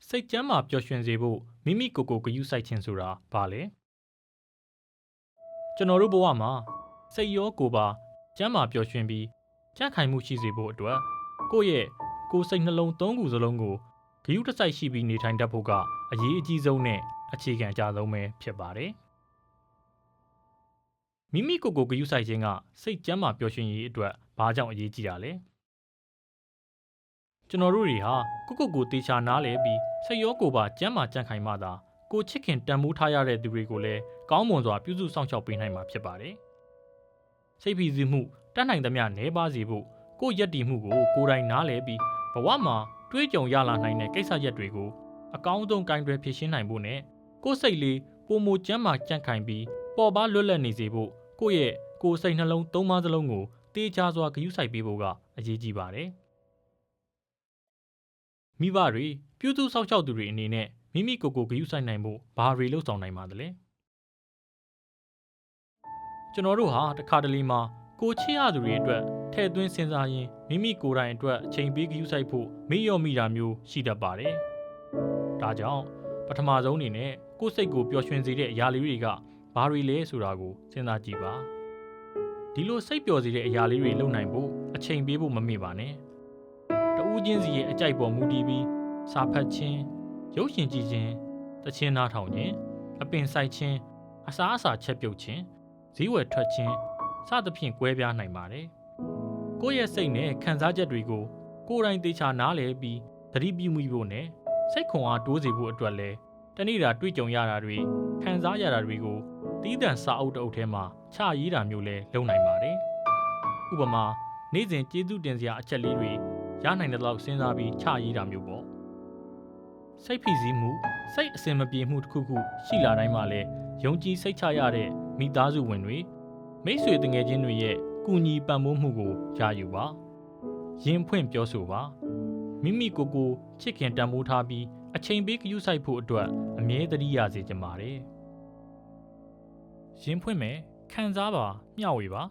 စိတ်ကျမ်းမာပျော်ရွှင်စေဖို့မိမိကိုယ်ကိုဂရုစိုက်ခြင်းဆိုတာဘာလဲကျွန်တော်တို့ဘဝမှာစိတ်ရောကိုယ်ပါကျမ်းမာပျော်ရွှင်ပြီးကြံ့ခိုင်မှုရှိစေဖို့အတွက်ကိုယ့်ရဲ့ကိုယ်စိတ်နှလုံးသုံးခုစလုံးကိုဂရုတစိုက်ရှိပြီးနေထိုင်တတ်ဖို့ကအရေးအကြီးဆုံးနဲ့အခြေခံအကြဆုံးပဲဖြစ်ပါတယ်မိမိကိုယ်ကိုဂရုစိုက်ခြင်းကစိတ်ကျမ်းမာပျော်ရွှင်ရေးအတွက်ဘာကြောင့်အရေးကြီးတာလဲကျွန်တော်တို့တွေဟာကိုတေချာနားလဲပြီးစိတ်ရောကိုယ်ပါကျမ်းမာကြံ့ခိုင်မှသာကိုချစ်ခင်တန်ဖိုးထားရတဲ့သူတွေကိုလည်းကောင်းမွန်စွာပြုစုစောင့်ရှောက်ပေးနိုင်မှာဖြစ်ပါတယ်စိတ်ဖိစီးမှုတတ်နိုင်သမျှနည်းပါးစေဖို့ကိုယ့်ယက်တီမှုကိုကိုယ်တိုင်နားလဲပြီးဘဝမှာတွေးကြုံရလာနိုင်တဲ့ကိစ္စရပ်တွေကိုအကောင်းဆုံးကင်တွယ်ဖြေရှင်းနိုင်ဖို့နဲ့ကိုယ့်စိတ်လေးပုံမကျမ်းမာကြံ့ခိုင်ပြီးပေါ်ပါလွတ်လပ်နေစေဖို့ကိုယ့်ရဲ့ကိုယ်စိတ်နှလုံးသုံးပါးစလုံးကိုတေချာစွာဂရုစိုက်ပေးဖို့ကအရေးကြီးပါတယ်မိဘတွေပြုစုစောင့်ရှောက်သူတွေအနေနဲ့မိမိကိုယ်ကိုဂရုစိုက်နိုင်ဖို့ဘာတွေလှုပ်ဆောင်နိုင်ပါသလဲကျွန်တော်တို့ဟာတခါတလေမှာကိုချစ်ရသူတွေအတွက်ထည့်သွင်းစဉ်းစားရင်မိမိကိုယ်တိုင်အတွက်အချိန်ပေးဂရုစိုက်ဖို့မေ့လျော့မိတာမျိုးရှိတတ်ပါတယ်ဒါကြောင့်ပထမဆုံးအနေနဲ့ကိုယ်စိတ်ကိုပျော်ရွှင်စေတဲ့အရာလေးတွေကဘာတွေလဲဆိုတာကိုစဉ်းစားကြည့်ပါဒီလိုစိတ်ပျော်စေတဲ့အရာလေးတွေလုပ်နိုင်ဖို့အချိန်ပေးဖို့မမေ့ပါနဲ့တဦးချင်းစီရဲ့အကြိုက်ပေါ်မူတည်ပြီးစာဖတ်ခြင်းရုပ်ရှင်ကြည့်ခြင်းသချင်းနားထောင်ခြင်းအပင်စိုက်ခြင်းအစားအစာချက်ပြုတ်ခြင်းဈေးဝယ်ထွက်ခြင်းစသဖြင့်ကွဲပြားနိုင်ပါတယ်ကိုယ့်ရဲ့စိတ်နဲ့ခံစားချက်တွေကိုကိုယ်တိုင်သေချာနားလည်ပြီးသတိပြုမိဖို့နဲ့စိတ်ခွန်အားတိုးစေဖို့အတွက်လည်းတနေ့တာတွေ့ကြုံရတာတွေခံစားရတာတွေကိုတီးသန့်စာအုပ်တစ်အုပ်ထဲမှာချရေးတာမျိုးလည်းလုပ်နိုင်ပါတယ်ဥပမာနေ့စဉ်ကျေးဇူးတင်စရာအချက်လေးတွေရနိုင်တဲ့လောက်စဉ်းစားပြီးချရေးတာမျိုးပေါ့စိတ်ဖိစီးမှုစိတ်အစင်မပြေမှုတစ်ခုခုရှိလာတိုင်းမှာလည်းယုံကြည်စိတ်ချရတဲ့မိသားစုဝင်တွေမိတ်ဆွေတငယ်ချင်းတွေရဲ့ကူညီပံ့ပိုးမှုကိုရယူပါရင်ဖွင့်ပြောဆိုပါမိမိကိုယ်ကိုချစ်ခင်တန်ဖိုးထားပြီးအချိန်ပေးဂရုစိုက်ဖို့အတွက်အမြဲတမ်းရစေချင်ပါတယ်ရင်ဖွင့်မယ်ခံစားပါမျှဝေပါ